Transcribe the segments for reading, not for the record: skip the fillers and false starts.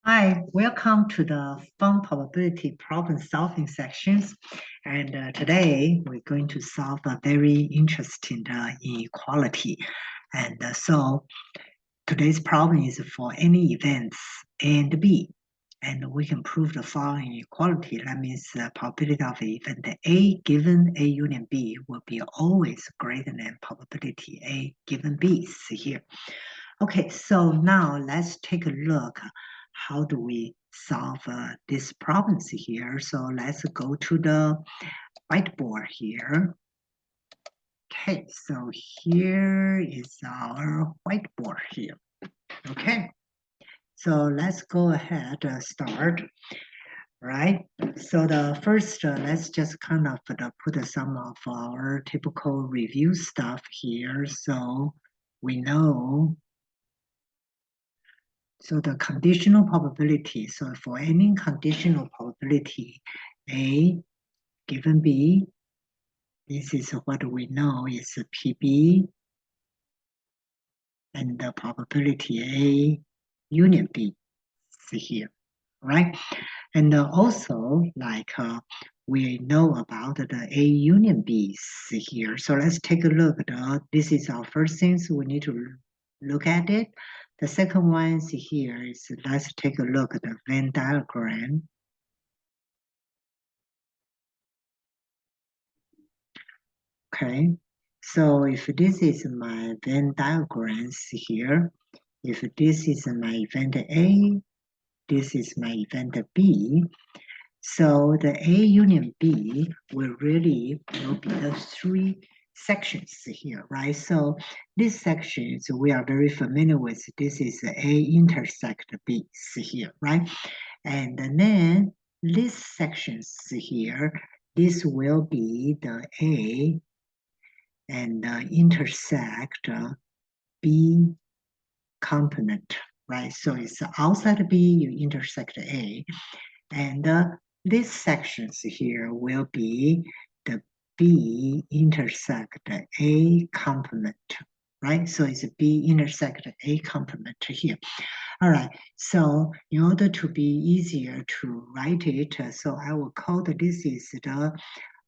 Hi, welcome to the fun probability problem solving sections. And today we're going to solve a very interesting inequality. So today's problem is for any events A and B. And we can prove the following inequality. That means the probability of event A given A union B will be always greater than probability A given B. See here. Okay, so now let's take a look. How do we solve these problems here? So let's go to the whiteboard here. Okay, so here is our whiteboard here. Okay, so let's go ahead and start. Right. So the first, let's just kind of put some of our typical review stuff here. So we know. So the conditional probability, so for any conditional probability A given B, this is what we know is PB, and the probability A union B is here, right? And also like we know about the A union B is here. So let's take a look at this is our first thing, so we need to look at it. The second one is here is let's take a look at the Venn diagram. Okay, so if this is my Venn diagrams here, if this is my event A, this is my event B, so the A union B will be the three sections here, right? So these sections we are very familiar with. This is A intersect B here, right? And then these sections here, this will be the A and intersect B component, right? So it's outside B, you intersect A. And these sections here will be the B intersect A complement, right? So it's B intersect A complement here. All right, so in order to be easier to write it, so I will call this is the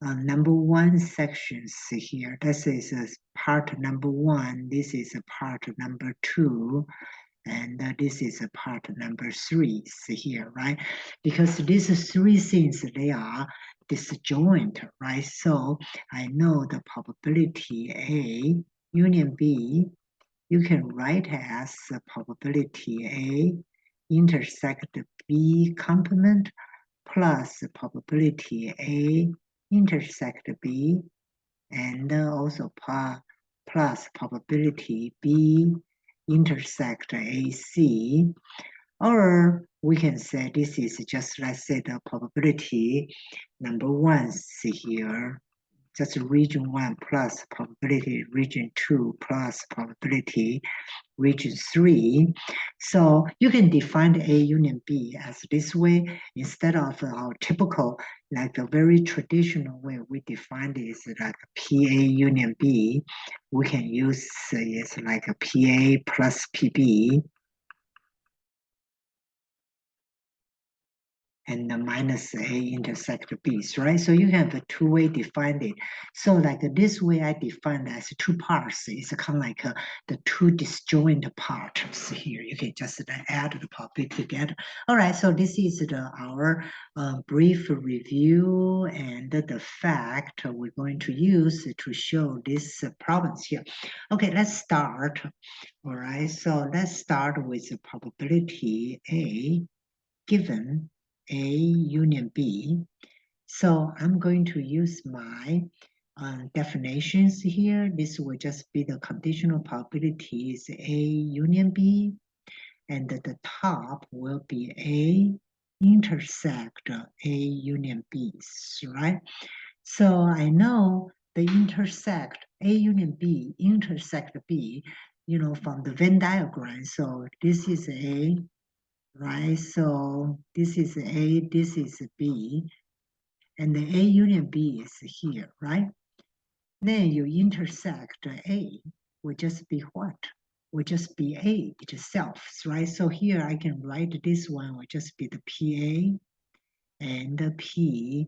number one sections here. This is part number one, this is part number two, and this is part number three here, right? Because these three things, they are disjoint, right? So I know the probability A union B, you can write as the probability A intersect B complement plus probability A intersect B, and also plus probability B intersect AC, or we can say this is just, let's say, the probability number one here, just region 1 plus probability region 2 plus probability region 3. So you can define the A union B as this way instead of our typical, like the very traditional way we define this like PA union B. We can use it's like a PA plus PB and the minus A intersect B's, right? So you have a two-way defined it. So like this way I define as two parts. It's kind of like the two disjoint parts here. You can just add the probability together. All right, so this is our brief review and the fact we're going to use to show these problems here. Okay, let's start. All right, so let's start with the probability A given A union B. So I'm going to use my definitions here. This will just be the conditional probability is A union B, and the top will be A intersect A union B, right? So I know the intersect A union B intersect B, from the Venn diagram. So this is A, right? So this is A, this is B, and the A union B is here, right? Then you intersect A will just be what? will just be A itself, right? So here I can write this one will just be the PA and the P,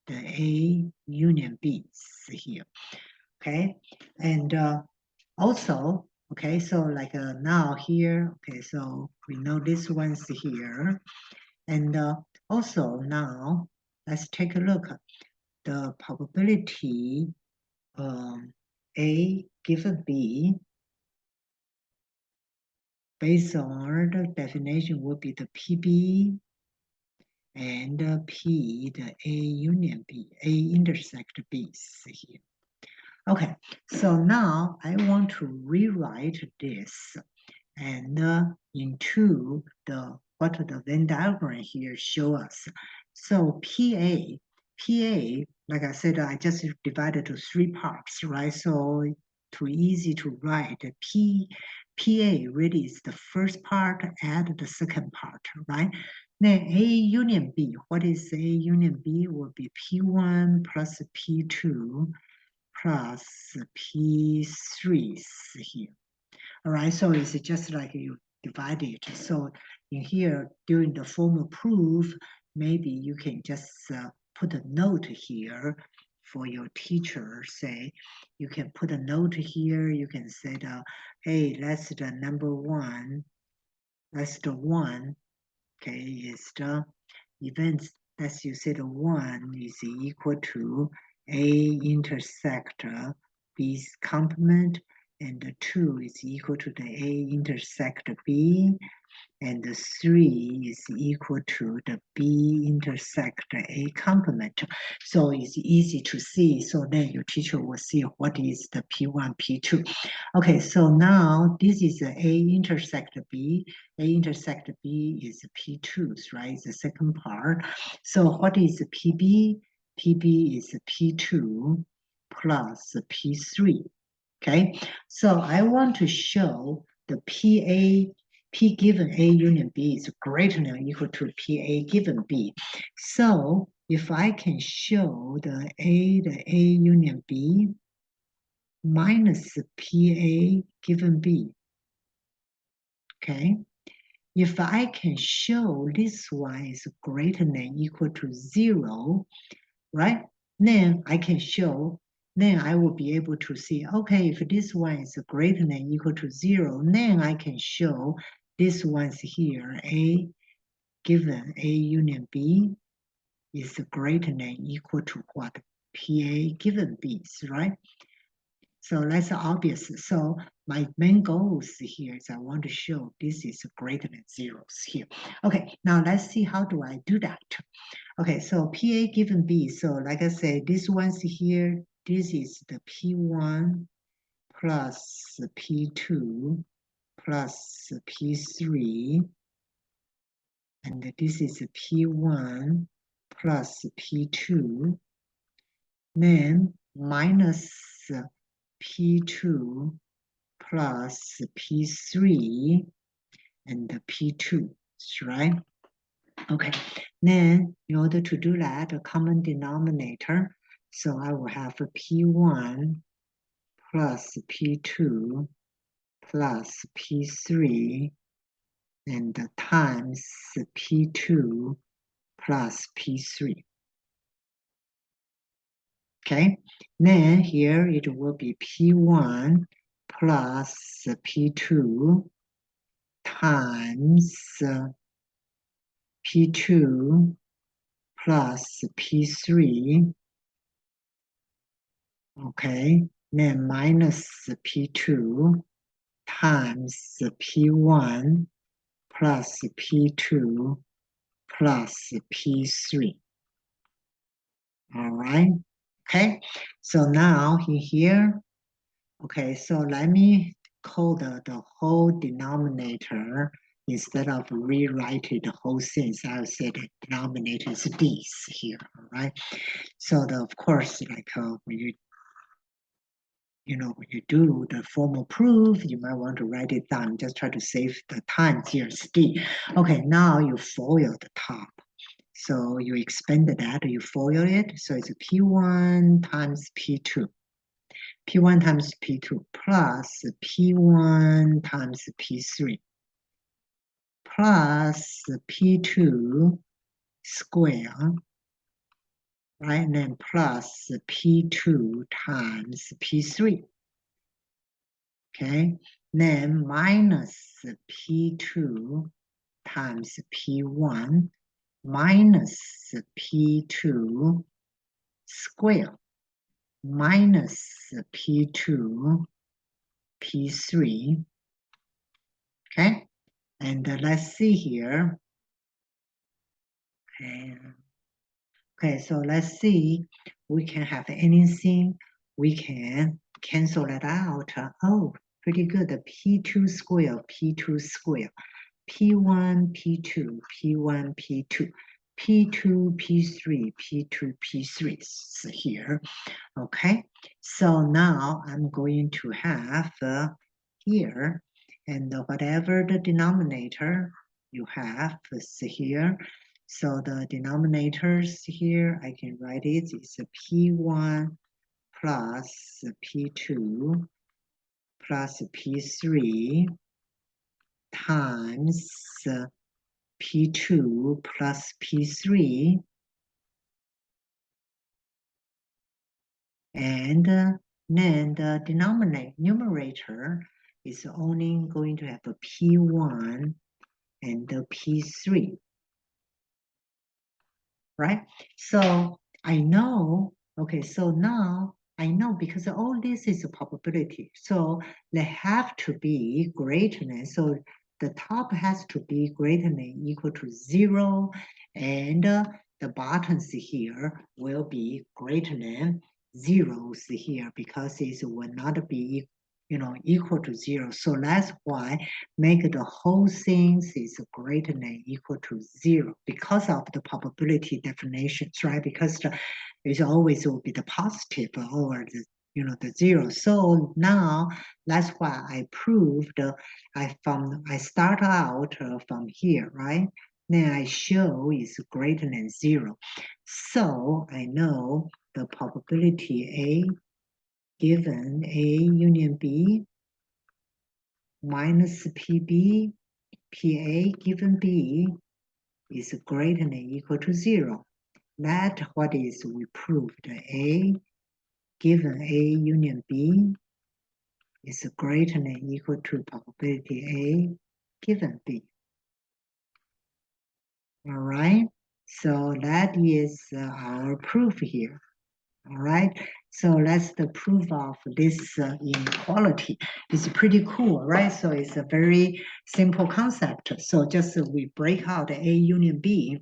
the A union B here, okay? And also, okay, so like now here, okay, so we know this one's here. And also now, let's take a look at the probability A given B based on the definition would be the PB and P, the A union B, A intersect B here. Okay, so now I want to rewrite this and into what the Venn diagram here show us. So PA, like I said, I just divided to 3 parts, right? So too easy to write. PA really is the first part, add the second part, right? Then A union B, what is A union B? Will be P1 plus P2 plus P3 here. All right, so it's just like you divide it. So in here, during the formal proof, maybe you can just put a note here for your teacher. Say, you can put a note here. You can say, hey, that's the number 1. That's the 1. Okay, is the events. Let's you say the 1 is equal to A intersect B's complement, and the 2 is equal to the A intersect B, and the 3 is equal to the B intersect A complement. So it's easy to see. So then your teacher will see what is the P1, P2. Okay, so now this is A intersect B. A intersect B is P2, right? It's the second part. So what is PB? PB is P2 plus P3. Okay, so I want to show the P given A union B is greater than or equal to PA given B. So if I can show the A union B minus PA given B, okay? If I can show this one is greater than or equal to 0, right? Then I can show, then I will be able to see, okay, if this one is greater than or equal to 0, then I can show this one's here, A given A union B is greater than or equal to what? PA given B, right? So that's obvious. So my main goals here is I want to show this is greater than 0 here. Okay, now let's see how do I do that. Okay, so PA given B. So like I say, this one's here. This is the P1 plus P2 plus P3. And this is P1 plus P2. Then minus P2 plus P3 and P2, right? Okay, then in order to do that, a common denominator, so I will have a P1 plus P2 plus P3 and times P2 plus P3. Okay, then here it will be P1 plus P2 times P2 plus P3, okay, then minus P2 times P1 plus P2 plus P3. All right, okay, so now in here, okay, so let me call the whole denominator instead of rewriting the whole thing. So I'll say the denominator is this here, all right? So of course, like when when you do the formal proof, you might want to write it down. Just try to save the time here, D. Okay, now you FOIL the top. So you expand that, you FOIL it. So it's P1 times P2. P1 times P2 plus P1 times P3 plus P2 square, right? And then plus P2 times P3, okay? Then minus P2 times P1 minus P2 square minus P2 P3, okay? And let's see here. Okay, so let's see. We can have anything. We can cancel that out. Oh, pretty good. The P2 square, P2 square, P1, P2, P1, P2, P2, P3, P2, P3 here. Okay, so now I'm going to have here, and whatever the denominator you have is here. So the denominators here, I can write it, it's a P1 plus P2 plus P3 times P2 plus P3, and then the numerator is only going to have a P1 and the P3, right? So I know, okay, so now I know because all this is a probability. So they have to be greater than, so the top has to be greater than equal to 0, and the bottoms here will be greater than zeros here because it will not be equal to 0. So that's why make the whole thing is greater than equal to 0 because of the probability definitions, right? Because it always will be the positive or the 0. So now that's why I proved I start out from here, right? Then I show is greater than 0. So I know the probability A given A union B minus PB, PA given B is greater than equal to 0. That what is we proved. A given A union B is greater than equal to probability A given B. All right, so that is our proof here. All right, so that's the proof of this inequality. It's pretty cool, right? So it's a very simple concept. So just we break out A union B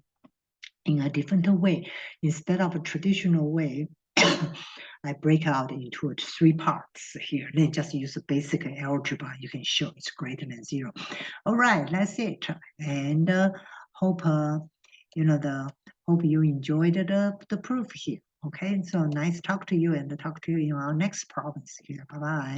in a different way. Instead of a traditional way, I break out into 3 parts here. Then just use a basic algebra. You can show it's greater than 0. All right, that's it. And hope hope you enjoyed the proof here. Okay, so nice talk to you, and talk to you in our next problems here. Bye bye.